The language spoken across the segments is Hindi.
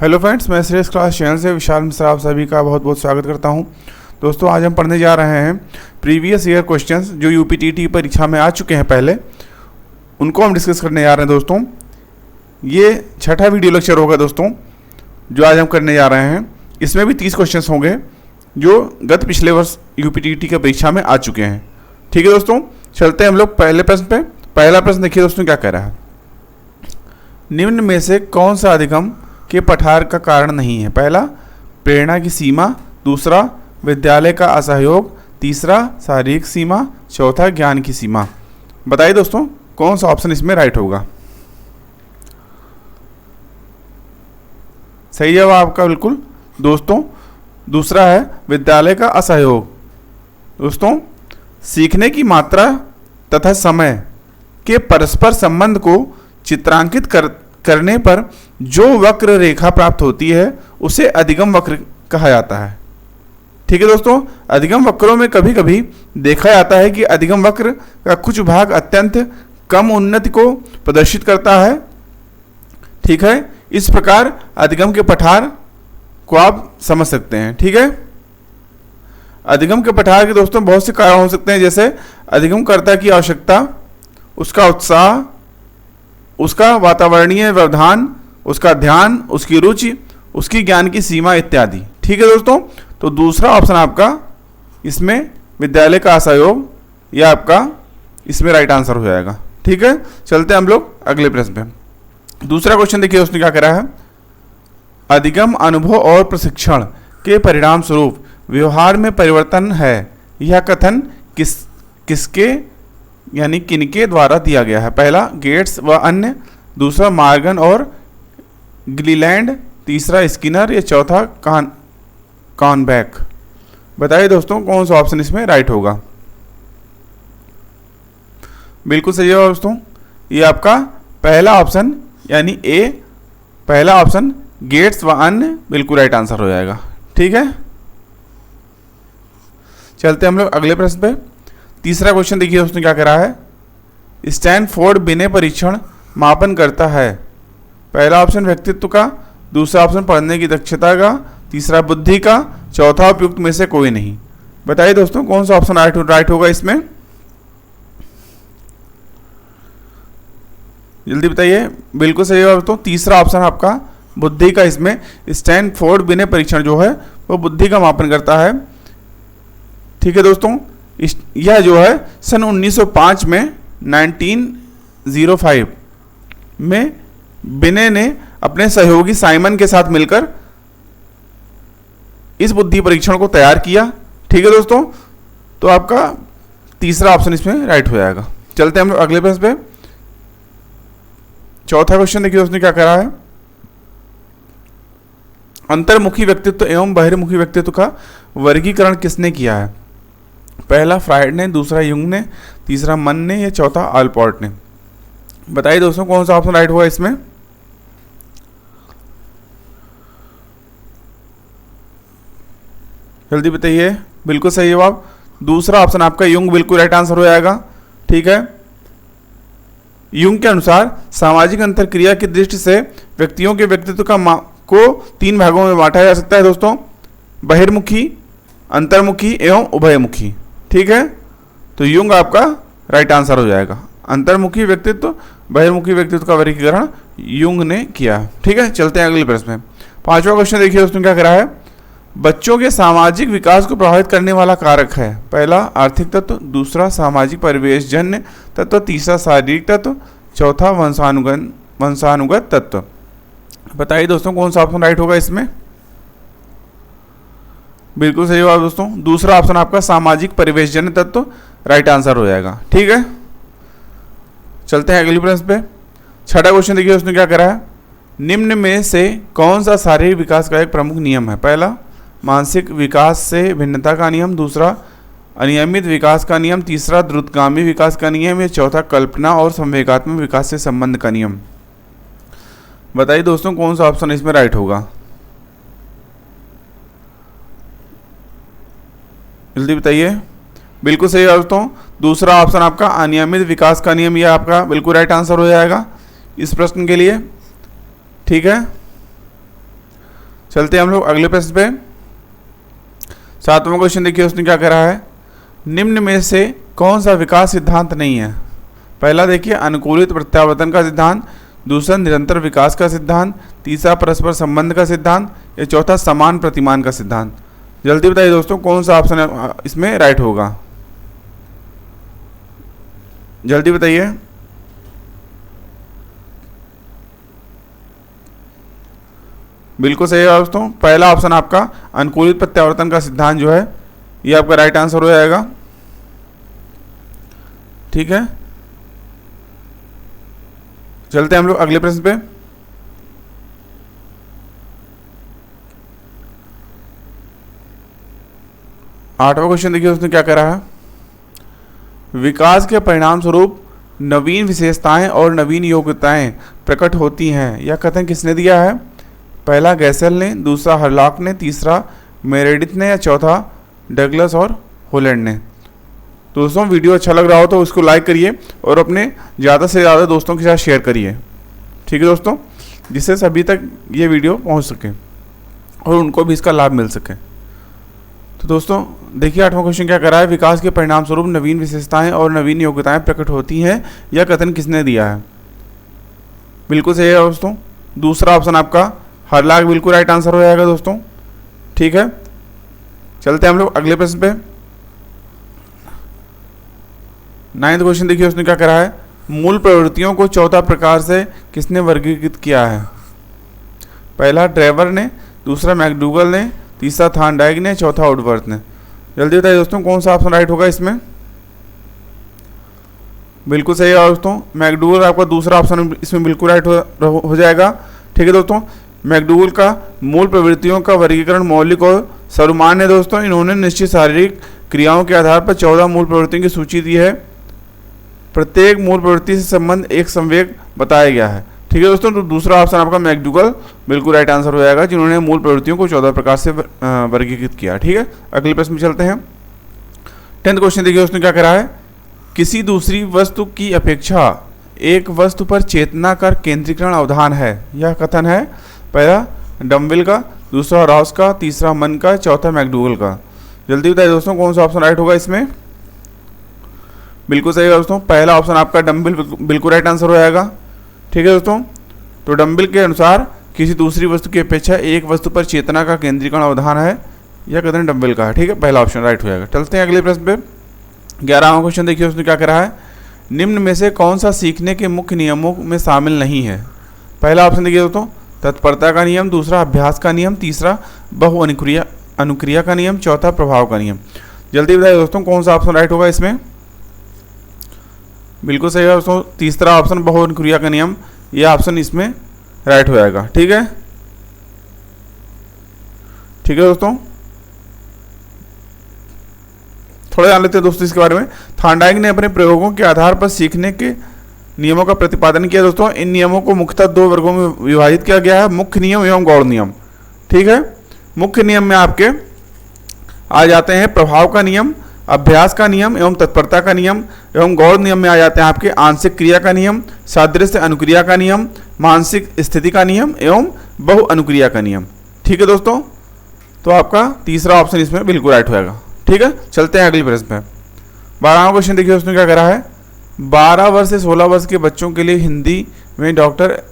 हेलो फ्रेंड्स, मैं श्रेष्ठ क्लास चैनल से विशाल मिश्रा आप सभी का बहुत बहुत स्वागत करता हूं। दोस्तों, आज हम पढ़ने जा रहे हैं प्रीवियस ईयर क्वेश्चंस जो यूपीटीटी परीक्षा में आ चुके हैं पहले, उनको हम डिस्कस करने जा रहे हैं। दोस्तों, ये छठा वीडियो लेक्चर होगा दोस्तों जो आज हम करने जा रहे हैं। इसमें भी 30 क्वेश्चंस होंगे जो गत पिछले वर्ष यूपीटीटी की परीक्षा में आ चुके हैं। ठीक है दोस्तों, चलते हैं हम लोग पहले प्रश्न पे। पहला प्रश्न देखिए दोस्तों क्या कह रहा है। निम्न में से कौन सा अधिगम के पठार का कारण नहीं है? पहला, प्रेरणा की सीमा। दूसरा, विद्यालय का असहयोग। तीसरा, शारीरिक सीमा। चौथा, ज्ञान की सीमा। बताइए दोस्तों कौन सा ऑप्शन इसमें राइट होगा। सही जवाब आपका बिल्कुल दोस्तों दूसरा है, विद्यालय का असहयोग। दोस्तों, सीखने की मात्रा तथा समय के परस्पर संबंध को चित्रांकित करने पर जो वक्र रेखा प्राप्त होती है उसे अधिगम वक्र कहा जाता है। ठीक है दोस्तों, अधिगम वक्रों में कभी कभी देखा जाता है कि अधिगम वक्र का कुछ भाग अत्यंत कम उन्नति को प्रदर्शित करता है। ठीक है, इस प्रकार अधिगम के पठार को आप समझ सकते हैं। ठीक है, अधिगम के पठार के दोस्तों बहुत से कारण हो सकते हैं, जैसे अधिगमकर्ता की आवश्यकता, उसका उत्साह, उसका वातावरणीय व्यवधान, उसका ध्यान, उसकी रुचि, उसकी ज्ञान की सीमा इत्यादि। ठीक है दोस्तों, तो दूसरा ऑप्शन आपका इसमें विद्यालय का असहयोग, यह आपका इसमें राइट आंसर हो जाएगा। ठीक है, चलते हैं हम लोग अगले प्रश्न पे। दूसरा क्वेश्चन देखिए उसने क्या करा है। अधिगम अनुभव और प्रशिक्षण के परिणाम स्वरूप व्यवहार में परिवर्तन है, यह कथन किसके यानी किनके द्वारा दिया गया है? पहला, गेट्स व अन्य। दूसरा, मार्गन और ग्लीलैंड। तीसरा, स्किनर। या चौथा, कॉनबैक। बताइए दोस्तों कौन सा ऑप्शन इसमें राइट होगा। बिल्कुल सही जवाब दोस्तों, ये आपका पहला ऑप्शन यानी ए, पहला ऑप्शन गेट्स व अन्य बिल्कुल राइट आंसर हो जाएगा। ठीक है, चलते हम लोग अगले प्रश्न पे। तीसरा क्वेश्चन देखिए उसने क्या करा है। स्टैनफोर्ड बिने परीक्षण मापन करता है। पहला ऑप्शन व्यक्तित्व का। दूसरा ऑप्शन पढ़ने की दक्षता का। तीसरा, बुद्धि का। चौथा, उपयुक्त में से कोई नहीं। बताइए दोस्तों कौन सा ऑप्शन राइट होगा इसमें। जल्दी बताइए। बिल्कुल सही जवाब दोस्तों, तीसरा ऑप्शन आपका बुद्धि का। इसमें स्टैनफोर्ड बिने परीक्षण जो है वो बुद्धि का मापन करता है। ठीक है दोस्तों, यह जो है सन 1905 में 1905 में बिने ने अपने सहयोगी साइमन के साथ मिलकर इस बुद्धि परीक्षण को तैयार किया। ठीक है दोस्तों, तो आपका तीसरा ऑप्शन इसमें राइट हो जाएगा। चलते हैं हम लोग अगले प्रश्न पे। चौथा क्वेश्चन देखिए उसने क्या करा है। अंतर्मुखी व्यक्तित्व एवं बहिर्मुखी व्यक्तित्व का वर्गीकरण किसने किया है? पहला, फ्राइड ने। दूसरा, युंग ने। तीसरा, मन ने। या चौथा, आलपोर्ट ने। बताइए दोस्तों कौन सा ऑप्शन राइट हुआ इसमें। जल्दी बताइए। बिल्कुल सही जवाब दूसरा ऑप्शन आपका युंग बिल्कुल राइट आंसर हो जाएगा। ठीक है, युंग के अनुसार सामाजिक अंतरक्रिया की दृष्टि से व्यक्तियों के व्यक्तित्व को 3 भागों में बांटा जा सकता है दोस्तों, बहिर्मुखी, अंतर्मुखी एवं उभयमुखी। ठीक है, तो युंग आपका राइट आंसर हो जाएगा। अंतर्मुखी व्यक्तित्व, बहिर्मुखी व्यक्तित्व का वर्गीकरण युंग ने किया। ठीक है, चलते हैं अगले प्रश्न में। पांचवा क्वेश्चन देखिए उसने क्या करा है। बच्चों के सामाजिक विकास को प्रभावित करने वाला कारक है। पहला, आर्थिक तत्व। दूसरा, सामाजिक परिवेश जन्य तत्व। तीसरा, शारीरिक तत्व। चौथा, वंशानुगत तत्व। बताइए दोस्तों कौन सा ऑप्शन राइट होगा इसमें। बिल्कुल सही जवाब दोस्तों, दूसरा ऑप्शन आपका सामाजिक परिवेश जन्य तत्व राइट आंसर हो जाएगा। ठीक है, चलते हैं अगले प्रश्न पे। छठा क्वेश्चन देखिए उसने क्या करा है। निम्न में से कौन सा शारीरिक विकास का एक प्रमुख नियम है? पहला, मानसिक विकास से भिन्नता का नियम। दूसरा, अनियमित विकास का नियम। तीसरा, द्रुतगामी विकास का नियम। या चौथा, कल्पना और संवेगात्मक विकास से संबंध का नियम। बताइए दोस्तों कौन सा ऑप्शन इसमें राइट होगा। जल्दी बताइए। बिल्कुल सही दोस्तों, दूसरा ऑप्शन आपका अनियमित विकास का नियम, यह आपका बिल्कुल राइट आंसर हो जाएगा इस प्रश्न के लिए। ठीक है, चलते हैं हम लोग अगले प्रश्न पे। 7वां क्वेश्चन देखिए उसने क्या करा है, निम्न में से कौन सा विकास सिद्धांत नहीं है। पहला देखिए अनुकूलित प्रत्यावर्तन का सिद्धांत, दूसरा निरंतर विकास का सिद्धांत, तीसरा परस्पर संबंध का सिद्धांत, या चौथा समान प्रतिमान का सिद्धांत। जल्दी बताइए दोस्तों कौन सा ऑप्शन इसमें राइट होगा, जल्दी बताइए। बिल्कुल सही है दोस्तों, पहला ऑप्शन आपका अनुकूलित प्रत्यावर्तन का सिद्धांत जो है ये आपका राइट आंसर हो जाएगा। ठीक है, चलते हैं हम लोग अगले प्रश्न पे। आठवां क्वेश्चन देखिए उसने क्या करा है, विकास के परिणाम स्वरूप नवीन विशेषताएं और नवीन योग्यताएं प्रकट होती हैं, यह कथन किसने दिया है। पहला गैसेल ने, दूसरा हरलॉक ने, तीसरा मेरेडिथ ने, या चौथा डगलस और होलैंड ने। दोस्तों वीडियो अच्छा लग रहा हो तो उसको लाइक करिए और अपने ज़्यादा से ज़्यादा दोस्तों के साथ शेयर करिए, ठीक है दोस्तों, जिससे सभी तक ये वीडियो पहुंच सके और उनको भी इसका लाभ मिल सके। तो दोस्तों देखिए 8वां क्वेश्चन क्या कर रहा है, विकास के परिणाम स्वरूप नवीन विशेषताएं और नवीन योग्यताएं प्रकट होती हैं, यह कथन किसने दिया है। बिल्कुल सही है दोस्तों, दूसरा ऑप्शन आपका हरलॉक बिल्कुल राइट आंसर हो जाएगा दोस्तों। ठीक है, चलते हैं हम लोग अगले प्रश्न पे। 9वां क्वेश्चन देखिए उसने क्या करा है, मूल प्रवृत्तियों को 14 प्रकार से किसने वर्गीकृत किया है। पहला ड्रेवर ने, दूसरा मैकडूगल ने, तीसरा थॉर्नडाइक ने, चौथा वुडवर्थ ने। जल्दी बताइए दोस्तों कौन सा ऑप्शन राइट होगा इसमें। बिल्कुल सही है दोस्तों, मैकडूगल आपका दूसरा ऑप्शन इसमें बिल्कुल राइट हो जाएगा। ठीक है दोस्तों, मैकडूगल का मूल प्रवृत्तियों का वर्गीकरण मौलिक और सर्वमान्य है दोस्तों। इन्होंने निश्चित शारीरिक क्रियाओं के आधार पर 14 मूल प्रवृत्तियों की सूची दी है। प्रत्येक मूल प्रवृत्ति से संबंध एक संवेग बताया गया है। ठीक है दोस्तों, तो दूसरा ऑप्शन आपका मैकडूगल बिल्कुल राइट आंसर हो जाएगा, जिन्होंने मूल प्रवृत्तियों को 14 प्रकार से वर्गीकृत किया। ठीक है, अगले प्रश्न में चलते हैं। 10वां क्वेश्चन देखिए उसने क्या करा है, किसी दूसरी वस्तु की अपेक्षा एक वस्तु पर चेतना का केंद्रीकरण अवधान है, यह कथन है। पहला डम्बिल का, दूसरा रॉस का, तीसरा मन का, चौथा मैकडूगल का। जल्दी बताइए दोस्तों कौन सा ऑप्शन राइट होगा इसमें। बिल्कुल सही है दोस्तों, पहला ऑप्शन आपका डम्बिल बिल्कुल राइट आंसर हो जाएगा। ठीक है दोस्तों, तो डम्बिल के अनुसार किसी दूसरी वस्तु की अपेक्षा एक वस्तु पर चेतना का केंद्रीकरण अवधान है, यह कथन डम्बिल का है। ठीक है, पहला ऑप्शन राइट हो जाएगा। चलते हैं अगले प्रश्न पे। 11वां क्वेश्चन देखिए उसने क्या करा है, निम्न में से कौन सा सीखने के मुख्य नियमों में शामिल नहीं है। पहला ऑप्शन देखिए दोस्तों तत्परता का नियम, दूसरा अभ्यास का नियम, तीसरा बहु अनुक्रिया का नियम, चौथा प्रभाव का नियम। जल्दी बताइए दोस्तों कौन सा ऑप्शन राइट होगा इसमें। बिल्कुल सही है दोस्तों, तीसरा ऑप्शन बहु अनुक्रिया का नियम, यह ऑप्शन इसमें राइट हो जाएगा। ठीक है, ठीक है दोस्तों, थोड़ा जान लेते हैं दोस्तों इसके बारे में। थॉर्नडाइक ने अपने प्रयोगों के आधार पर सीखने के नियमों का प्रतिपादन किया दोस्तों। इन नियमों को मुख्यतः 2 वर्गों में विभाजित किया गया है, मुख्य नियम एवं गौण नियम। ठीक है, मुख्य नियम में आपके आ जाते हैं प्रभाव का नियम, अभ्यास का नियम एवं तत्परता का नियम, एवं गौण नियम में आ जाते हैं आपके आंशिक क्रिया का नियम, सादृश्य अनुक्रिया का नियम, मानसिक स्थिति का नियम एवं बहु अनुक्रिया का नियम। ठीक है दोस्तों, तो आपका तीसरा ऑप्शन इसमें बिल्कुल राइट होगा। ठीक है, चलते हैं अगली प्रश्न पे। 12वां क्वेश्चन देखिए उसने क्या करा है, 12 वर्ष से 16 वर्ष के बच्चों के लिए हिंदी में डॉक्टर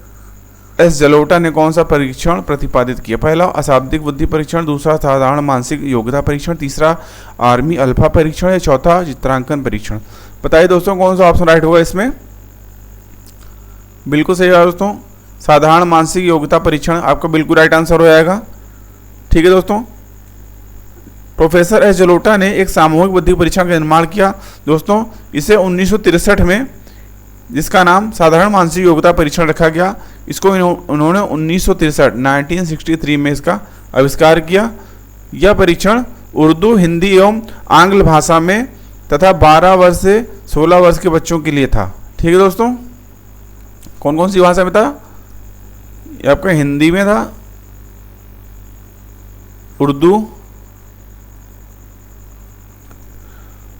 एस जलोटा ने कौन सा परीक्षण प्रतिपादित किया। पहला अशाब्दिक बुद्धि परीक्षण, दूसरा साधारण मानसिक योग्यता परीक्षण, तीसरा आर्मी अल्फा परीक्षण, या चौथा चित्रांकन परीक्षण। बताइए दोस्तों कौन सा ऑप्शन राइट होगा इसमें। बिल्कुल सही है दोस्तों, साधारण मानसिक योग्यता परीक्षण आपका बिल्कुल राइट आंसर हो जाएगा। ठीक है दोस्तों, प्रोफेसर एस जलोटा ने एक सामूहिक बुद्धि परीक्षण का निर्माण किया दोस्तों। इसे 1963 में, जिसका नाम साधारण मानसिक योग्यता परीक्षण रखा गया, इसको उन्होंने 1963 में इसका आविष्कार किया। यह परीक्षण उर्दू, हिंदी एवं आंग्ल भाषा में तथा 12 वर्ष से 16 वर्ष के बच्चों के लिए था। ठीक है दोस्तों, कौन कौन सी भाषा में था, ये आपका हिंदी में था, उर्दू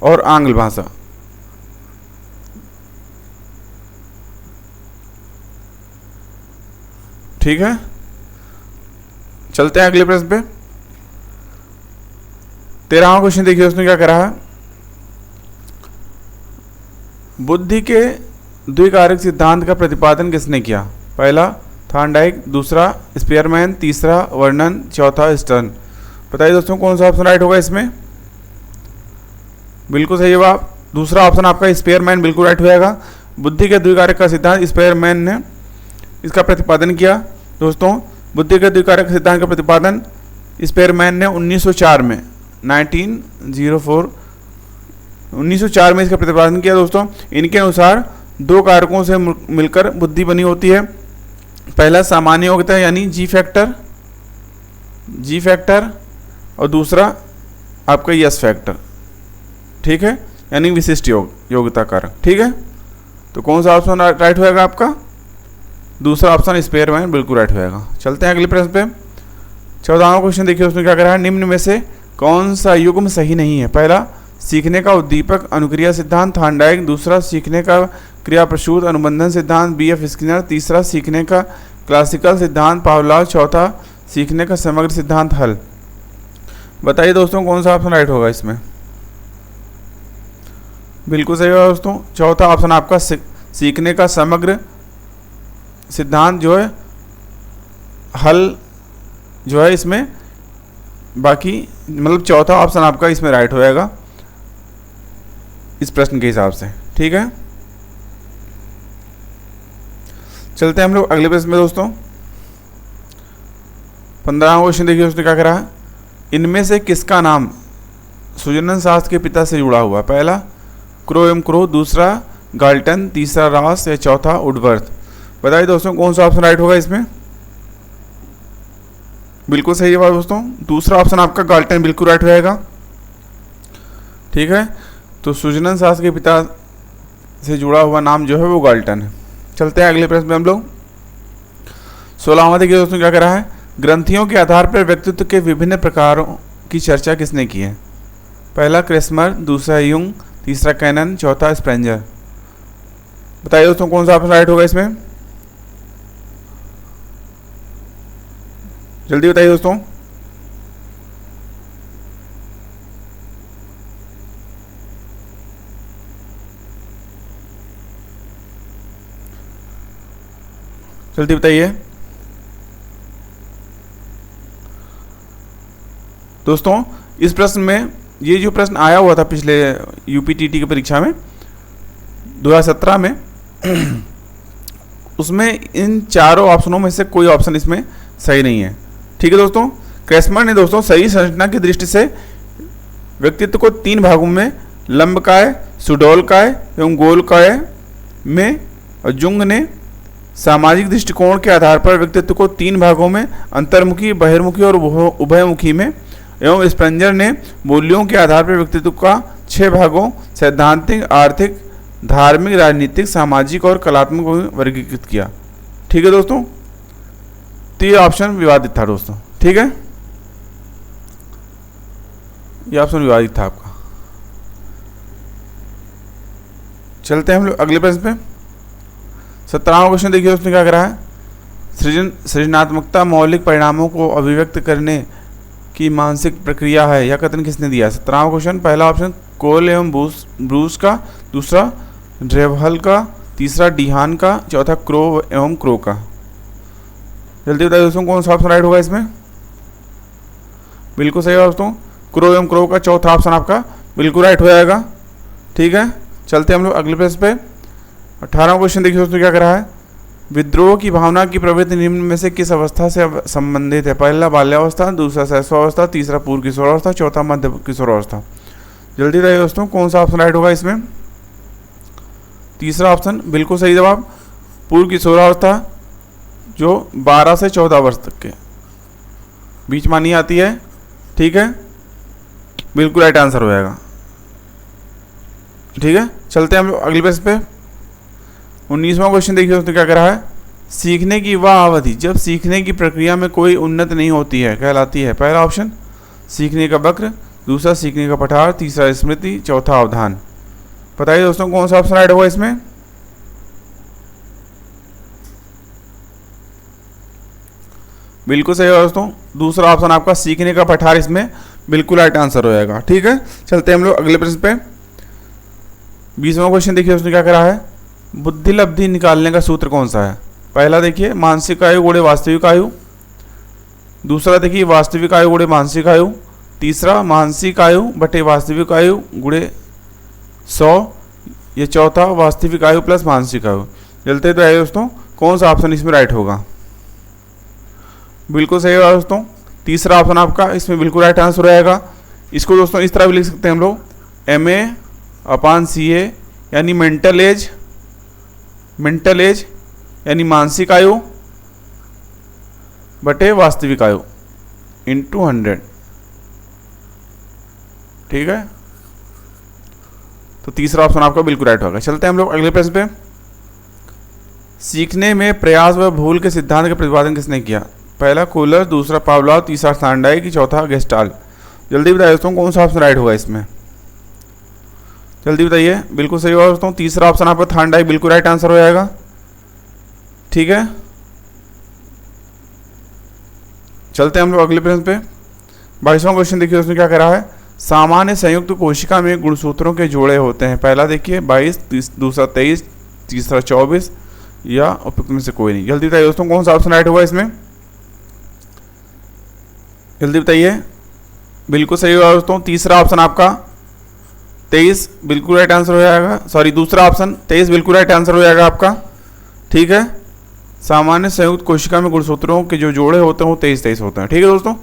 और आंग्ल भाषा। ठीक है, चलते हैं अगले प्रश्न पे। 13वां क्वेश्चन देखिए उसने क्या करा है। बुद्धि के द्विकारक सिद्धांत का प्रतिपादन किसने किया? पहला थॉर्नडाइक, दूसरा स्पीयरमैन, तीसरा वर्नन, चौथा स्टर्न। बताइए दोस्तों कौन सा ऑप्शन राइट होगा इसमें? बिल्कुल सही जवाब दूसरा ऑप्शन आपका स्पीयरमैन बिल्कुल राइट हो जाएगा। बुद्धि के द्विकारक का सिद्धांत स्पीयरमैन ने इसका प्रतिपादन किया। दोस्तों बुद्धि के द्विकारक सिद्धांत का प्रतिपादन स्पीयरमैन ने 1904 में 1904 में इसका प्रतिपादन किया। दोस्तों इनके अनुसार दो कारकों से मिलकर बुद्धि बनी होती है। पहला सामान्य योग्यता यानी जी फैक्टर और दूसरा आपका यस फैक्टर, ठीक है, यानी विशिष्ट योग्यता कारक, ठीक है। तो कौन सा ऑप्शन राइट होएगा आपका? दूसरा ऑप्शन स्पीयरमैन बिल्कुल राइट होएगा। चलते हैं अगले प्रश्न पे। 14वां क्वेश्चन देखिए उसमें क्या करा है। निम्न में से कौन सा युग्म सही नहीं है? पहला सीखने का उद्दीपक अनुक्रिया सिद्धांत थॉर्नडाइक, दूसरा सीखने का क्रिया प्रसूत अनुबंधन सिद्धांत BF स्किनर, तीसरा सीखने का क्लासिकल सिद्धांत पावलोव, चौथा सीखने का समग्र सिद्धांत हल। बताइए दोस्तों कौन सा ऑप्शन राइट होगा इसमें? बिल्कुल सही होगा दोस्तों चौथा ऑप्शन आपका सीखने का समग्र सिद्धांत जो है हल जो है इसमें, बाकी मतलब चौथा ऑप्शन आपका इसमें राइट हो जाएगा इस प्रश्न के हिसाब से, ठीक है। चलते हैं हम लोग अगले प्रश्न में दोस्तों। 15वां क्वेश्चन देखिए उसने क्या करा है। इनमें से किसका नाम सुजनन शास्त्र के पिता से जुड़ा हुआ? पहला क्रो एवं क्रो, दूसरा गाल्टन, तीसरा रास या चौथा वुडवर्थ। बताइए दोस्तों कौन सा ऑप्शन राइट होगा इसमें? बिल्कुल सही जवाब दोस्तों दूसरा ऑप्शन आपका गाल्टन बिल्कुल राइट रहेगा, ठीक है। तो सुजनन शास्त्र के पिता से जुड़ा हुआ नाम जो है वो गाल्टन है। चलते हैं अगले प्रश्न में हम लोग। 16वां देखिए दोस्तों क्या करा है। ग्रंथियों के आधार पर व्यक्तित्व के विभिन्न प्रकारों की चर्चा किसने की है? पहला क्रेस्मर, दूसरा यूंग, तीसरा कैनन, चौथा स्प्रेंजर। बताइए दोस्तों कौन सा ऑप्शन राइट होगा इसमें? जल्दी बताइए दोस्तों। जल्दी बताइए दोस्तों। इस प्रश्न में ये जो प्रश्न आया हुआ था पिछले यूपीटीटी की परीक्षा में 2017 में उसमें इन चारों ऑप्शनों में से कोई ऑप्शन इसमें सही नहीं है, ठीक है दोस्तों। क्रेस्मर ने दोस्तों सही संरचना की दृष्टि से व्यक्तित्व को 3 भागों में लंबकाय, सुडौलकाय एवं गोलकाय में, और जुंग ने सामाजिक दृष्टिकोण के आधार पर व्यक्तित्व को 3 भागों में अंतर्मुखी, बहिर्मुखी और उभयमुखी में, एवं स्प्रेंजर ने मूल्यों के आधार पर व्यक्तित्व का 6 भागों सैद्धांतिक, आर्थिक, धार्मिक, राजनीतिक, सामाजिक और कलात्मक में वर्गीकृत किया, ठीक है दोस्तों। तो ये ऑप्शन विवादित था दोस्तों, ठीक है, ये ऑप्शन विवादित था आपका। चलते हैं हम लोग अगले प्रश्न पे। 17वां क्वेश्चन देखिए उसने क्या करा है। सृजनात्मकता मौलिक परिणामों को अभिव्यक्त करने की मानसिक प्रक्रिया है, यह कथन किसने दिया? 17वां क्वेश्चन। पहला ऑप्शन कोल एवं ब्रूस का, दूसरा ड्रेवहल का, तीसरा डीहान का, चौथा क्रो एवं क्रो का। जल्दी बताइए दोस्तों कौन सा ऑप्शन राइट होगा इसमें? बिल्कुल सही है दोस्तों क्रो एवं क्रो का चौथा ऑप्शन आपका बिल्कुल राइट हो जाएगा, ठीक है। चलते हम लोग अगले प्रश्न पे। 18वां क्वेश्चन देखिए दोस्तों क्या करा है। विद्रोह की भावना की प्रवृत्ति निम्न में से किस अवस्था से संबंधित है? पहला बाल्यावस्था, दूसरा शैशवावस्था, तीसरा पूर्व किशोरावस्था, चौथा मध्य किशोरावस्था। जल्दी बताइए दोस्तों कौन सा ऑप्शन राइट होगा इसमें? तीसरा ऑप्शन बिल्कुल सही जवाब पूर्व किशोरावस्था, जो 12 से 14 वर्ष तक के बीच मानी आती है, ठीक है, बिल्कुल राइट आंसर हो जाएगा, ठीक है। चलते हैं हम लोग अगले प्रश्न पे। 19वां क्वेश्चन देखिए उसने क्या करा है। सीखने की वह अवधि जब सीखने की प्रक्रिया में कोई उन्नति नहीं होती है कहलाती है? पहला ऑप्शन सीखने का वक्र, दूसरा सीखने का पठार, तीसरा स्मृति, चौथा अवधान। बताइए दोस्तों कौन सा ऑप्शन राइट होगा इसमें? बिल्कुल सही है दोस्तों दूसरा ऑप्शन आपका सीखने का पठार इसमें बिल्कुल राइट आंसर हो जाएगा। ठीक है, चलते हैं हम लोग अगले प्रश्न पे। 20वां क्वेश्चन देखिए उसने क्या करा है, बुद्धि लब्धि निकालने का सूत्र कौन सा है। पहला देखिए मानसिक आयु गुणे वास्तविक आयु, दूसरा देखिए वास्तविक आयु गुणे मानसिक आयु, तीसरा मानसिक आयु बटे वास्तविक आयु गुणे 100, ये चौथा वास्तविक आयु प्लस मानसिक आयु। चलते तो आइए दोस्तों कौन सा ऑप्शन इसमें राइट होगा। बिल्कुल सही होगा दोस्तों, तीसरा ऑप्शन आपका इसमें बिल्कुल राइट आंसर रहेगा। इसको दोस्तों इस तरह भी लिख सकते हैं हम लोग, MA/CA यानी मेंटल एज यानी मानसिक आयु बटे वास्तविक आयु इंटू 100। ठीक है, तो तीसरा ऑप्शन आपका बिल्कुल राइट होगा। चलते हैं हम लोग अगले प्रश्न पे। सीखने में प्रयास व भूल के सिद्धांत का प्रतिपादन किसने किया। पहला कोलर, दूसरा पावलोव, तीसरा थार्नडाइक, चौथा गेस्टाल्ट। जल्दी बताइए दोस्तों कौन सा ऑप्शन राइट होगा इसमें, जल्दी बताइए। बिल्कुल सही होगा दोस्तों, तीसरा ऑप्शन आपका थार्नडाइक बिल्कुल राइट आंसर हो जाएगा। ठीक है, चलते हैं हम लोग अगले प्रश्न पे। 22वां क्वेश्चन देखिए उसने क्या करा है, सामान्य संयुक्त कोशिका में गुणसूत्रों के जोड़े होते हैं। पहला देखिए 22, दूसरा 23, तीसरा 24 या उपयुक्त में से कोई नहीं। जल्दी बताइए दोस्तों कौन सा ऑप्शन राइट होगा इसमें, जल्दी बताइए। बिल्कुल सही होगा दोस्तों, तीसरा ऑप्शन आपका 23 बिल्कुल राइट आंसर हो जाएगा। सॉरी, दूसरा ऑप्शन 23 बिल्कुल राइट आंसर हो जाएगा आपका। ठीक है, सामान्य संयुक्त कोशिका में गुणसूत्रों के जो जोड़े होते हैं वो 23 होते हैं। ठीक है दोस्तों,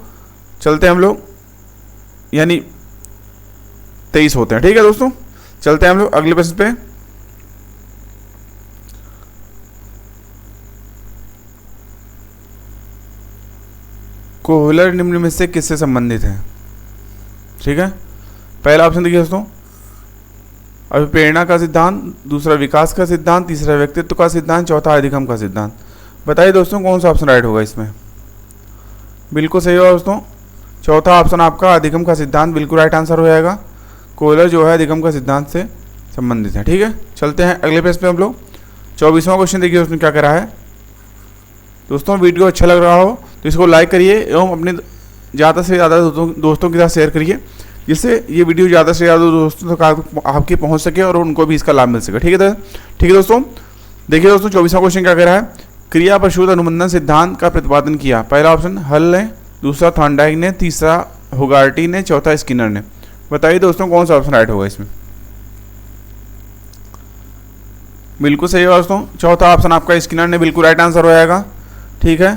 चलते हैं हम लोग, यानी 23 होते हैं। ठीक है दोस्तों, चलते हैं हम लोग अगले प्रश्न पे। कोहलर निम्न में से किससे संबंधित है। ठीक है, पहला ऑप्शन देखिए दोस्तों, अभिप्रेरणा का सिद्धांत, दूसरा विकास का सिद्धांत, तीसरा व्यक्तित्व का सिद्धांत, चौथा अधिगम का सिद्धांत। बताइए दोस्तों कौन सा ऑप्शन राइट होगा इसमें। बिल्कुल सही होगा दोस्तों, चौथा ऑप्शन आपका अधिगम का सिद्धांत बिल्कुल राइट आंसर हो जाएगा। कोहलर जो है अधिगम का सिद्धांत से संबंधित है। ठीक है, चलते हैं अगले पेज पे हम लोग। 24वां क्वेश्चन देखिए उसने क्या करा है। दोस्तों वीडियो अच्छा लग रहा हो तो इसको लाइक करिए एवं अपने ज़्यादा से ज़्यादा दोस्तों के साथ शेयर करिए, जिससे ये वीडियो ज़्यादा से ज़्यादा दोस्तों तक आपके पहुंच सके और उनको भी इसका लाभ मिल सके। ठीक है, ठीक है दोस्तों, देखिए दोस्तों 24वां क्वेश्चन क्या कह रहा है, क्रिया प्रसूत अनुबंधन सिद्धांत का प्रतिपादन किया। पहला ऑप्शन हल ने, दूसरा थॉर्नडाइक ने, तीसरा होगार्टी ने, चौथा स्किनर ने। बताइए दोस्तों कौन सा ऑप्शन राइट होगा इसमें। बिल्कुल सही होगा दोस्तों, चौथा ऑप्शन आपका स्किनर ने बिल्कुल राइट आंसर हो जाएगा। ठीक है,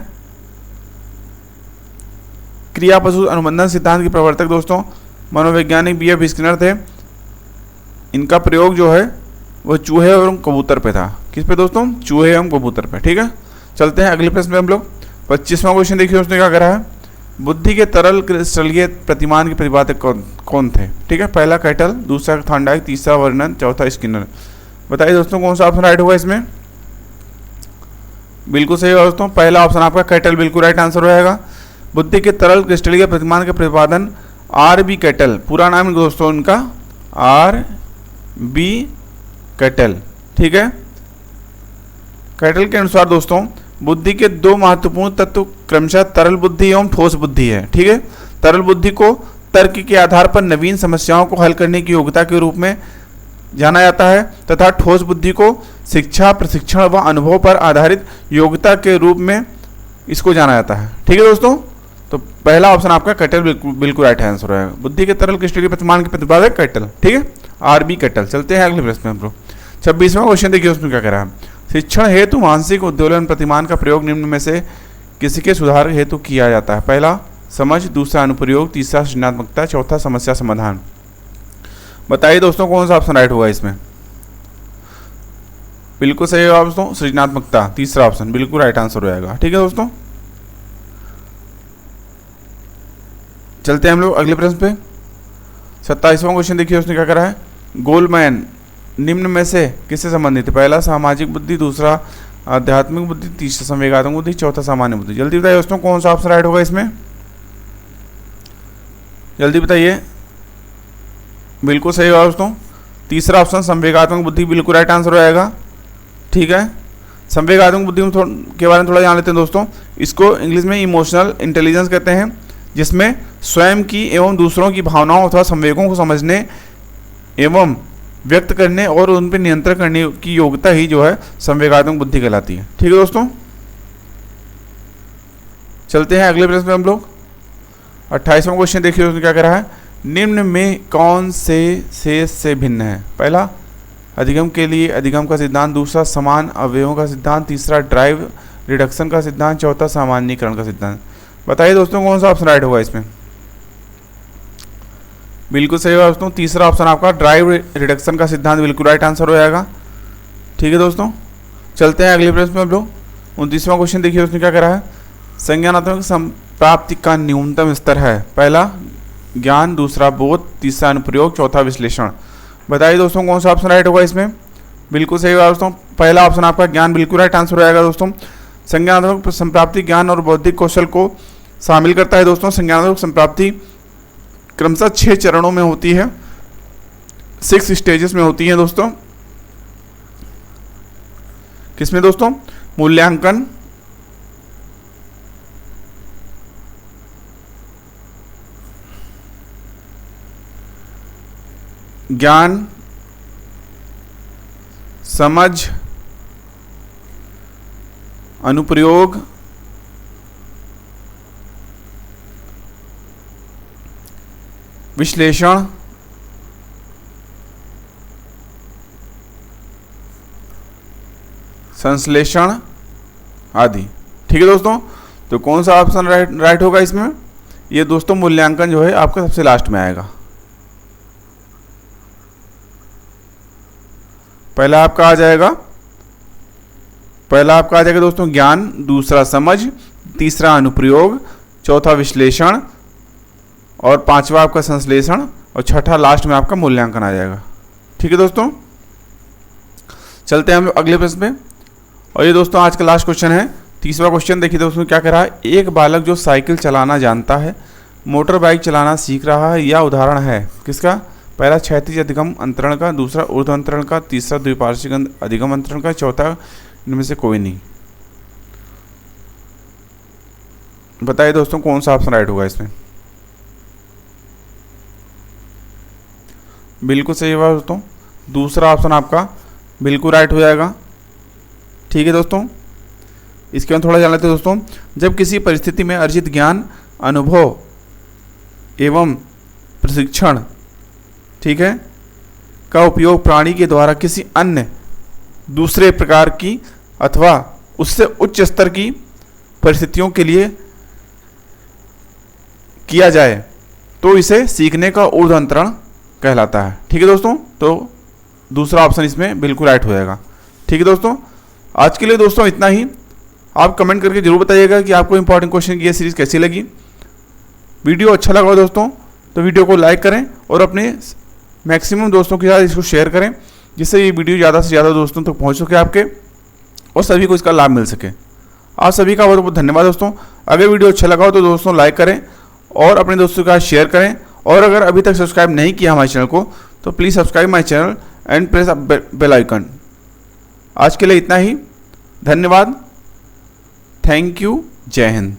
क्रिया प्रसूत अनुबंधन सिद्धांत के प्रवर्तक दोस्तों मनोवैज्ञानिक B.F. स्किनर थे। इनका प्रयोग जो है वो चूहे एवं कबूतर पे था। किस पे दोस्तों, चूहे एवं कबूतर पे। ठीक है, चलते हैं अगले प्रश्न पे हम लोग। 25वां क्वेश्चन देखिए उसने क्या करा है, बुद्धि के तरल क्रिस्टलीय प्रतिमान के प्रतिपादक कौन थे। ठीक है, पहला कैटल, दूसरा थॉर्नडाइक, तीसरा वर्नन, चौथा स्किनर। बताइए दोस्तों कौन सा ऑप्शन राइट होगा इसमें। बिल्कुल सही होगा दोस्तों, पहला ऑप्शन आपका कैटल बिल्कुल राइट आंसर हो जाएगा। बुद्धि के तरल क्रिस्टलीय प्रतिमान के प्रतिपादन R.B. कैटल, पूरा नाम दोस्तों उनका R.B. कैटल। ठीक है, कैटल के अनुसार दोस्तों बुद्धि के दो महत्वपूर्ण तत्व क्रमशः तरल बुद्धि एवं ठोस बुद्धि है। ठीक है, तरल बुद्धि को तर्क के आधार पर नवीन समस्याओं को हल करने की योग्यता के रूप में जाना जाता है तथा ठोस बुद्धि को शिक्षा, प्रशिक्षण व अनुभव पर आधारित योग्यता के रूप में इसको जाना जाता है। ठीक है दोस्तों, तो पहला ऑप्शन आपका कैटल बिल्कुल राइट आंसर है। बुद्धि के तरल क्रिस्टलीय प्रतिमान के प्रतिपादक कैटल। ठीक है, R.B. कैटल। चलते हैं अगले प्रश्न में हम लोग। 26वां क्वेश्चन देखिए उसमें क्या कह रहा है, शिक्षण हेतु मानसिक उद्दोलन प्रतिमान का प्रयोग निम्न में से किसी के सुधार हेतु किया जाता है। पहला समझ, दूसरा अनुप्रयोग, तीसरा सृजनात्मकता, चौथा समस्या समाधान। बताइए दोस्तों कौन सा ऑप्शन राइट होगा इसमें। बिल्कुल सही होगा दोस्तों, सृजनात्मकता, तीसरा ऑप्शन बिल्कुल राइट आंसर हो जाएगा। ठीक है दोस्तों, चलते हैं हम लोग अगले प्रश्न पे। 27वां क्वेश्चन देखिए उसने क्या करा है, गोलमैन निम्न में से किससे संबंधित है। पहला सामाजिक बुद्धि, दूसरा आध्यात्मिक बुद्धि, तीसरा संवेगात्मक बुद्धि, चौथा सामान्य बुद्धि। जल्दी बताइए दोस्तों कौन सा ऑप्शन राइट होगा इसमें, जल्दी बताइए। बिल्कुल सही होगा दोस्तों, तीसरा ऑप्शन संवेगात्मक बुद्धि बिल्कुल राइट आंसर हो जाएगा। ठीक है, संवेगात्मक बुद्धि के बारे में थोड़ा जान लेते हैं दोस्तों। इसको इंग्लिश में इमोशनल इंटेलिजेंस कहते हैं, जिसमें स्वयं की एवं दूसरों की भावनाओं अथवा संवेगों को समझने एवं व्यक्त करने और उन पर नियंत्रण करने की योग्यता ही जो है संवेगात्मक बुद्धि कहलाती है। ठीक है दोस्तों, चलते हैं अगले प्रश्न में हम लोग। 28वां क्वेश्चन देखिए उसमें क्या कह रहा है, निम्न में कौन से शेष से भिन्न है? पहला अधिगम के लिए अधिगम का सिद्धांत, दूसरा समान अवयवों का सिद्धांत, तीसरा ड्राइव रिडक्शन का सिद्धांत, चौथा सामान्यीकरण का सिद्धांत। बताइए दोस्तों कौन सा ऑप्शन राइट होगा इसमें? बिल्कुल सही होगा दोस्तों, तीसरा ऑप्शन आपका ड्राइव रिडक्शन का सिद्धांत बिल्कुल राइट आंसर हो जाएगा। ठीक है दोस्तों, चलते हैं अगले प्रश्न में हम लोग। 29वां क्वेश्चन देखिए उसमें क्या कह रहा है, संज्ञानात्मक संप्राप्ति का न्यूनतम स्तर है? पहला ज्ञान, दूसरा बोध, तीसरा अनुप्रयोग, चौथा विश्लेषण। बताइए दोस्तों कौन सा ऑप्शन राइट होगा इसमें? बिल्कुल सही होगा दोस्तों, पहला ऑप्शन आपका ज्ञान बिल्कुल राइट आंसर हो जाएगा दोस्तों। संज्ञानात्मक संप्राप्ति ज्ञान और बौद्धिक कौशल को शामिल करता है दोस्तों। संज्ञानात्मक संप्राप्ति क्रमशः 6 चरणों में होती है, 6 स्टेजेस में होती है दोस्तों। किसमें दोस्तों? मूल्यांकन, ज्ञान, समझ, अनुप्रयोग, विश्लेषण, संश्लेषण आदि। ठीक है दोस्तों, तो कौन सा ऑप्शन राइट होगा इसमें? ये दोस्तों मूल्यांकन जो है आपका सबसे लास्ट में आएगा। पहला आपका आ जाएगा दोस्तों ज्ञान, दूसरा समझ, तीसरा अनुप्रयोग, चौथा विश्लेषण और पांचवा आपका संश्लेषण और छठा लास्ट में आपका मूल्यांकन आ जाएगा। ठीक है दोस्तों, चलते हैं हम अगले प्रश्न पे। और ये दोस्तों आज का लास्ट क्वेश्चन है, 30वां क्वेश्चन देखिए दोस्तों क्या कह रहा है, एक बालक जो साइकिल चलाना जानता है मोटर बाइक चलाना सीख रहा है, यह उदाहरण है किसका? पहला क्षैतिज अधिगम अंतरण का, दूसरा ऊर्ध्व अंतरण का, तीसरा द्विपार्श्विक अधिगम अंतरण का, चौथा इनमें से कोई नहीं। बताइए दोस्तों कौन सा ऑप्शन राइट होगा इसमें? बिल्कुल सही होगा दोस्तों, दूसरा ऑप्शन आपका बिल्कुल राइट हो जाएगा। ठीक है दोस्तों, इसके बाद थोड़ा जान लेते हैं दोस्तों। जब किसी परिस्थिति में अर्जित ज्ञान, अनुभव एवं प्रशिक्षण, ठीक है, का उपयोग प्राणी के द्वारा किसी अन्य दूसरे प्रकार की अथवा उससे उच्च स्तर की परिस्थितियों के लिए किया जाए तो इसे सीखने का ऊर्ध्व अंतरण कहलाता है। ठीक है दोस्तों, तो दूसरा ऑप्शन इसमें बिल्कुल राइट हो जाएगा। ठीक है दोस्तों, आज के लिए दोस्तों इतना ही। आप कमेंट करके जरूर बताइएगा कि आपको इंपॉर्टेंट क्वेश्चन की ये सीरीज कैसी लगी। वीडियो अच्छा लगा दोस्तों तो वीडियो को लाइक करें और अपने मैक्सिमम दोस्तों के साथ इसको शेयर करें, जिससे ये वीडियो ज़्यादा से ज़्यादा दोस्तों तक पहुंच सके आपके और सभी को इसका लाभ मिल सके। आप सभी का बहुत बहुत धन्यवाद दोस्तों। अगर वीडियो अच्छा लगा हो तो दोस्तों लाइक करें और अपने दोस्तों के साथ शेयर करें, और अगर अभी तक सब्सक्राइब नहीं किया हमारे चैनल को तो please subscribe my channel and press bell icon. आज के लिए इतना ही, धन्यवाद, थैंक यू, जय हिंद।